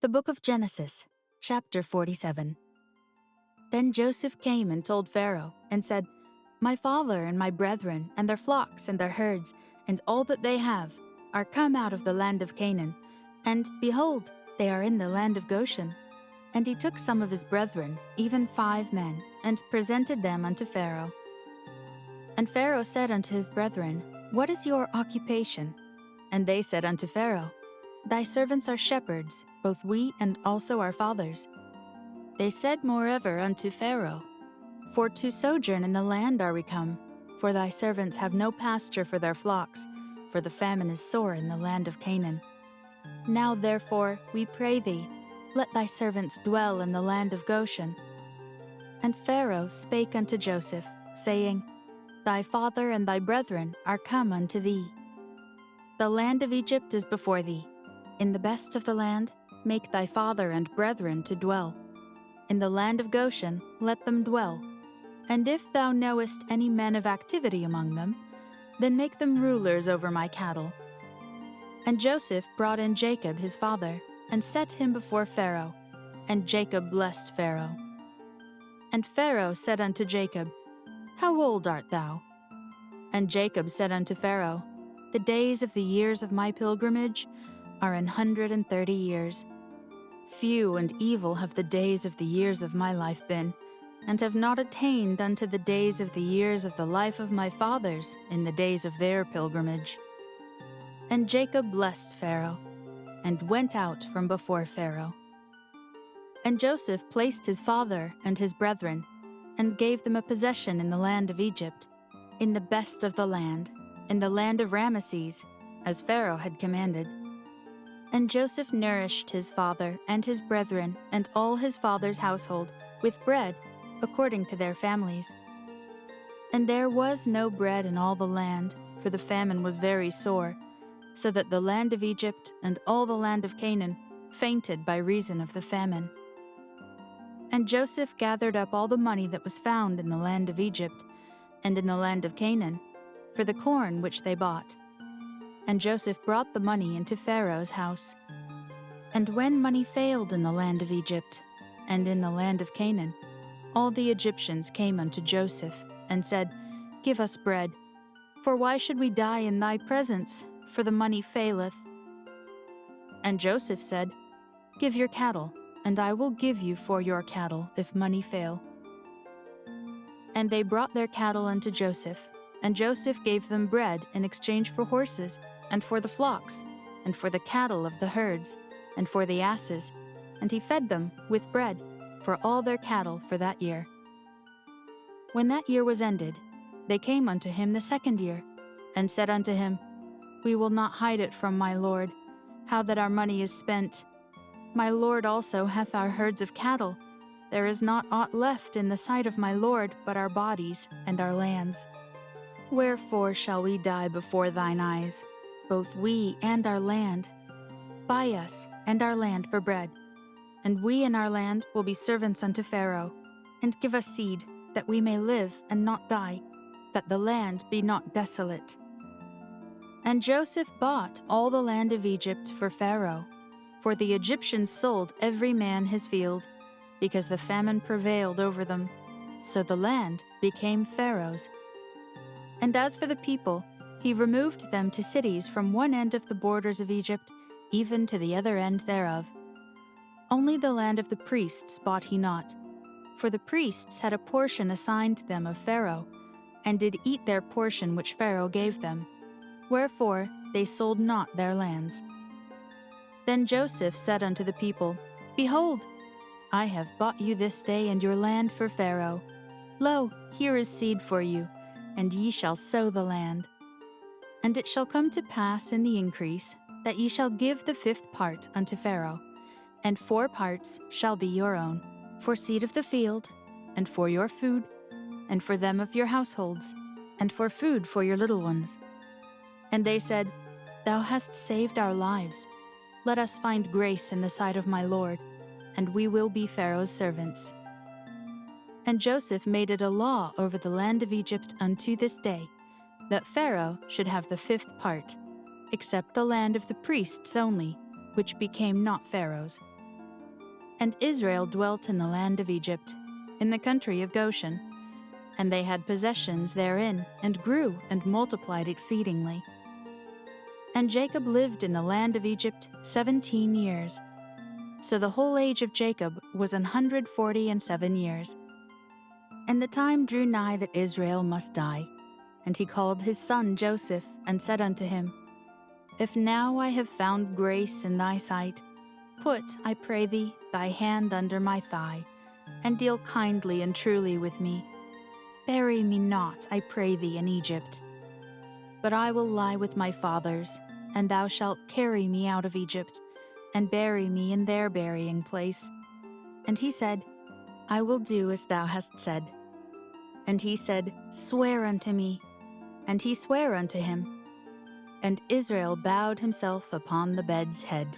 The Book of Genesis, chapter 47. Then Joseph came and told Pharaoh, and said, My father and my brethren, and their flocks and their herds, and all that they have, are come out of the land of Canaan, and, behold, they are in the land of Goshen. And he took some of his brethren, even 5 men, and presented them unto Pharaoh. And Pharaoh said unto his brethren, What is your occupation? And they said unto Pharaoh, Thy servants are shepherds, both we and also our fathers. They said moreover unto Pharaoh, For to sojourn in the land are we come, for thy servants have no pasture for their flocks, for the famine is sore in the land of Canaan. Now therefore, we pray thee, let thy servants dwell in the land of Goshen. And Pharaoh spake unto Joseph, saying, Thy father and thy brethren are come unto thee. The land of Egypt is before thee. In the best of the land, make thy father and brethren to dwell. In the land of Goshen, let them dwell. And if thou knowest any men of activity among them, then make them rulers over my cattle. And Joseph brought in Jacob his father, and set him before Pharaoh. And Jacob blessed Pharaoh. And Pharaoh said unto Jacob, How old art thou? And Jacob said unto Pharaoh, The days of the years of my pilgrimage are 130 years. Few and evil have the days of the years of my life been, and have not attained unto the days of the years of the life of my fathers in the days of their pilgrimage. And Jacob blessed Pharaoh, and went out from before Pharaoh. And Joseph placed his father and his brethren, and gave them a possession in the land of Egypt, in the best of the land, in the land of Ramesses, as Pharaoh had commanded. And Joseph nourished his father and his brethren and all his father's household with bread according to their families. And there was no bread in all the land, for the famine was very sore, so that the land of Egypt and all the land of Canaan fainted by reason of the famine. And Joseph gathered up all the money that was found in the land of Egypt and in the land of Canaan, for the corn which they bought. And Joseph brought the money into Pharaoh's house. And when money failed in the land of Egypt and in the land of Canaan, all the Egyptians came unto Joseph, and said, Give us bread, for why should we die in thy presence, for the money faileth? And Joseph said, Give your cattle, and I will give you for your cattle, if money fail. And they brought their cattle unto Joseph, and Joseph gave them bread in exchange for horses, and for the flocks, and for the cattle of the herds, and for the asses, and he fed them with bread for all their cattle for that year. When that year was ended, they came unto him the 2nd year, and said unto him, We will not hide it from my lord, how that our money is spent. My lord also hath our herds of cattle. There is not aught left in the sight of my lord but our bodies and our lands. Wherefore shall we die before thine eyes, both we and our land? Buy us and our land for bread, and we and our land will be servants unto Pharaoh, and give us seed, that we may live and not die, that the land be not desolate. And Joseph bought all the land of Egypt for Pharaoh, for the Egyptians sold every man his field, because the famine prevailed over them, so the land became Pharaoh's. And as for the people, he removed them to cities from one end of the borders of Egypt, even to the other end thereof. Only the land of the priests bought he not, for the priests had a portion assigned them of Pharaoh, and did eat their portion which Pharaoh gave them. Wherefore they sold not their lands. Then Joseph said unto the people, Behold, I have bought you this day and your land for Pharaoh. Lo, here is seed for you, and ye shall sow the land. And it shall come to pass in the increase, that ye shall give the 5th part unto Pharaoh, and 4 parts shall be your own, for seed of the field, and for your food, and for them of your households, and for food for your little ones. And they said, Thou hast saved our lives. Let us find grace in the sight of my lord, and we will be Pharaoh's servants. And Joseph made it a law over the land of Egypt unto this day, that Pharaoh should have the 5th part, except the land of the priests only, which became not Pharaoh's. And Israel dwelt in the land of Egypt, in the country of Goshen. And they had possessions therein, and grew and multiplied exceedingly. And Jacob lived in the land of Egypt 17 years. So the whole age of Jacob was 147 years. And the time drew nigh that Israel must die. And he called his son Joseph, and said unto him, If now I have found grace in thy sight, put, I pray thee, thy hand under my thigh, and deal kindly and truly with me. Bury me not, I pray thee, in Egypt. But I will lie with my fathers, and thou shalt carry me out of Egypt, and bury me in their burying place. And he said, I will do as thou hast said. And he said, Swear unto me. And he sware unto him. And Israel bowed himself upon the bed's head.